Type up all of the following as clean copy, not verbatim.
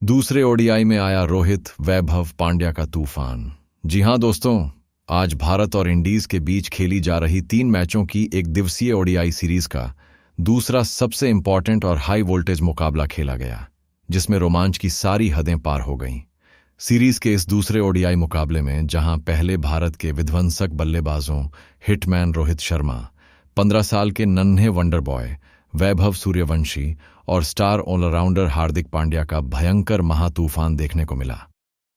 दूसरे ओडीआई में आया रोहित वैभव पांड्या का तूफान। जी हां दोस्तों, आज भारत और इंडीज के बीच खेली जा रही 3 मैचों की एक दिवसीय ओडीआई सीरीज का दूसरा सबसे इंपॉर्टेंट और हाई वोल्टेज मुकाबला खेला गया, जिसमें रोमांच की सारी हदें पार हो गईं। सीरीज के इस दूसरे ओडीआई मुकाबले में जहां पहले भारत के विध्वंसक बल्लेबाजों हिटमैन रोहित शर्मा, 15 साल के नन्हे वंडर बॉय वैभव सूर्यवंशी और स्टार ऑलराउंडर हार्दिक पांड्या का भयंकर महातूफान देखने को मिला,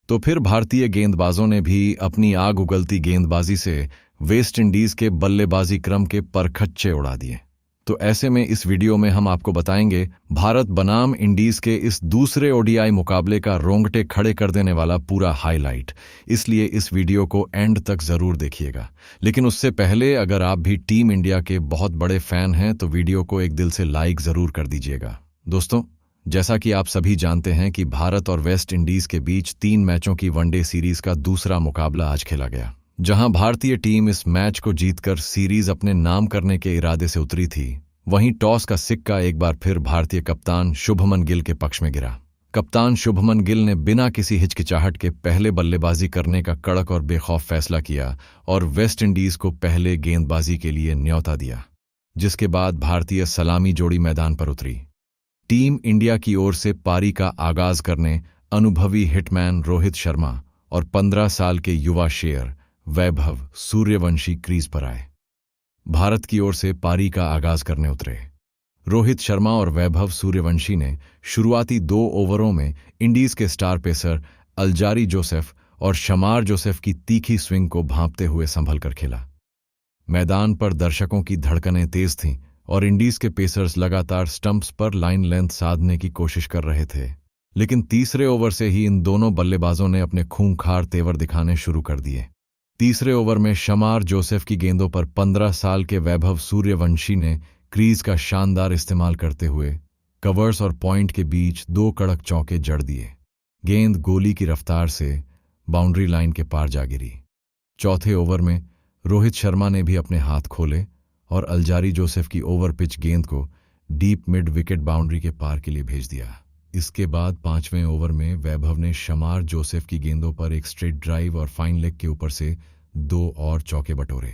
तो फिर भारतीय गेंदबाजों ने भी अपनी आग उगलती गेंदबाजी से वेस्ट इंडीज के बल्लेबाजी क्रम के परखच्चे उड़ा दिए। तो ऐसे में इस वीडियो में हम आपको बताएंगे भारत बनाम इंडीज के इस दूसरे ओडीआई मुकाबले का रोंगटे खड़े कर देने वाला पूरा हाईलाइट। इसलिए इस वीडियो को एंड तक जरूर देखिएगा। लेकिन उससे पहले अगर आप भी टीम इंडिया के बहुत बड़े फैन हैं तो वीडियो को एक दिल से लाइक जरूर कर दीजिएगा। दोस्तों, जैसा कि आप सभी जानते हैं कि भारत और वेस्ट इंडीज के बीच 3 मैचों की वनडे सीरीज का दूसरा मुकाबला आज खेला गया, जहां भारतीय टीम इस मैच को जीतकर सीरीज अपने नाम करने के इरादे से उतरी थी। वहीं टॉस का सिक्का एक बार फिर भारतीय कप्तान शुभमन गिल के पक्ष में गिरा। कप्तान शुभमन गिल ने बिना किसी हिचकिचाहट के पहले बल्लेबाजी करने का कड़क और बेखौफ फैसला किया और वेस्ट इंडीज को पहले गेंदबाजी के लिए न्योता दिया, जिसके बाद भारतीय सलामी जोड़ी मैदान पर उतरी। टीम इंडिया की ओर से पारी का आगाज करने अनुभवी हिटमैन रोहित शर्मा और 15 साल के युवा शेर वैभव सूर्यवंशी क्रीज पर आए। भारत की ओर से पारी का आगाज करने उतरे रोहित शर्मा और वैभव सूर्यवंशी ने शुरुआती 2 ओवरों में इंडीज के स्टार पेसर अल्जारी जोसेफ और शमार जोसेफ की तीखी स्विंग को भांपते हुए संभल कर खेला। मैदान पर दर्शकों की धड़कनें तेज थीं और इंडीज के पेसर्स लगातार स्टंप्स पर लाइन लेंथ साधने की कोशिश कर रहे थे। लेकिन तीसरे ओवर से ही इन दोनों बल्लेबाजों ने अपने खूंखार तेवर दिखाने शुरू कर दिए। तीसरे ओवर में शमार जोसेफ की गेंदों पर 15 साल के वैभव सूर्यवंशी ने क्रीज का शानदार इस्तेमाल करते हुए कवर्स और पॉइंट के बीच 2 कड़क चौके जड़ दिए। गेंद गोली की रफ्तार से बाउंड्री लाइन के पार जा गिरी। चौथे ओवर में रोहित शर्मा ने भी अपने हाथ खोले और अल्जारी जोसेफ की ओवर पिच गेंद को डीप मिड विकेट बाउंड्री के पार के लिए भेज दिया। इसके बाद 5वें ओवर में वैभव ने शमार जोसेफ की गेंदों पर एक स्ट्रेट ड्राइव और फाइन लेग के ऊपर से 2 और चौके बटोरे।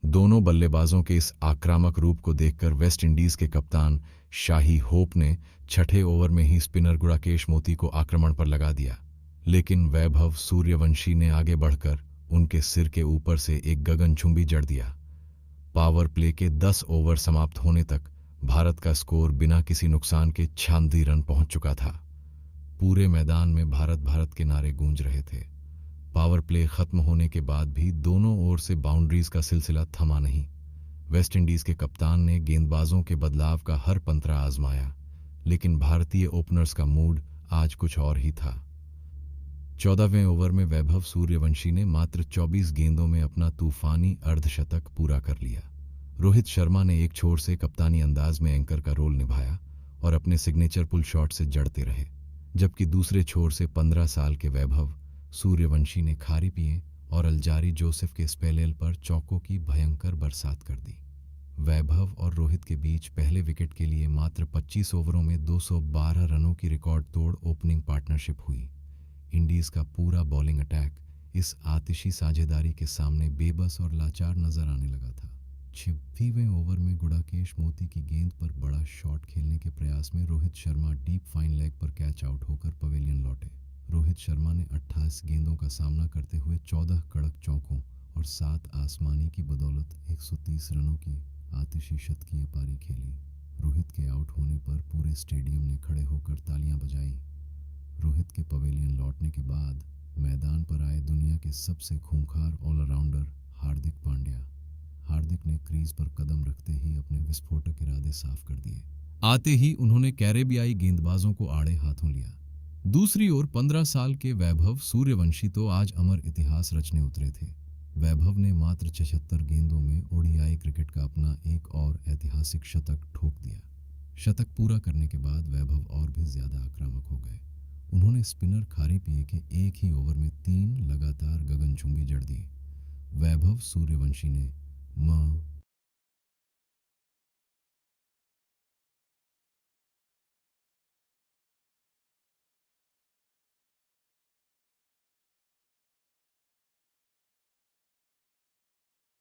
दोनों बल्लेबाजों के इस आक्रामक रूप को देखकर वेस्ट इंडीज के कप्तान शाही होप ने छठे ओवर में ही स्पिनर गुड़ाकेश मोती को आक्रमण पर लगा दिया। लेकिन वैभव सूर्यवंशी ने आगे बढ़कर उनके सिर के ऊपर से एक गगनचुंबी जड़ दिया। पावर प्ले के 10 ओवर समाप्त होने तक भारत का स्कोर बिना किसी नुकसान के 96 रन पहुंच चुका था। पूरे मैदान में भारत के नारे गूंज रहे थे। पावर प्ले खत्म होने के बाद भी दोनों ओर से बाउंड्रीज का सिलसिला थमा नहीं। वेस्ट इंडीज के कप्तान ने गेंदबाजों के बदलाव का हर पंतरा आजमाया, लेकिन भारतीय ओपनर्स का मूड आज कुछ और ही था। 14वें ओवर में वैभव सूर्यवंशी ने मात्र 24 गेंदों में अपना तूफानी अर्धशतक पूरा कर लिया। रोहित शर्मा ने एक छोर से कप्तानी अंदाज में एंकर का रोल निभाया और अपने सिग्नेचर पुल शॉट से जड़ते रहे, जबकि दूसरे छोर से 15 साल के वैभव सूर्यवंशी ने खारी पिए और अल्जारी जोसेफ के स्पेलेल पर चौकों की भयंकर बरसात कर दी। वैभव और रोहित के बीच पहले विकेट के लिए मात्र 25 ओवरों में 212 रनों की रिकॉर्ड तोड़ ओपनिंग पार्टनरशिप हुई। इंडीज का पूरा बॉलिंग अटैक इस आतिशी साझेदारी के सामने बेबस और लाचार नजर आने लगा था। 26वें ओवर में गुड़ाकेश मोती की गेंद पर बड़ा शॉट खेलने के प्रयास में Rohit Sharma deep fine leg पर कैच आउट होकर पवेलियन लौटे। रोहित शर्मा ने 28 गेंदों का सामना करते हुए 14 कड़क चौकों और 7 आसमानी की बदौलत 130 रनों की आतिशी शतकीय पारी खेली। रोहित के आउट होने पर पूरे स्टेडियम ने खड़े होकर तालियां बजाई। रोहित के पवेलियन लौटने के बाद मैदान पर आए दुनिया के सबसे खूंखार ऑलराउंडर हार्दिक पांड्या। हार्दिक ने क्रीज पर कदम रखते ही अपने विस्फोटक इरादे साफ कर दिए। आते ही उन्होंने कैरेबियाई गेंदबाजों को आड़े हाथों लिया। दूसरी ओर 15 साल के वैभव सूर्यवंशी तो आज अमर इतिहास रचने उतरे थे। वैभव ने मात्र 76 गेंदों में ओडीआई क्रिकेट का अपना एक और ऐतिहासिक शतक ठोक दिया। शतक पूरा करने के बाद वैभव और भी ज्यादा आक्रामक हो गए। उन्होंने स्पिनर खारी पिए के एक ही ओवर में 3 लगातार गगनचुंबी जड़ दी। वैभव सूर्यवंशी ने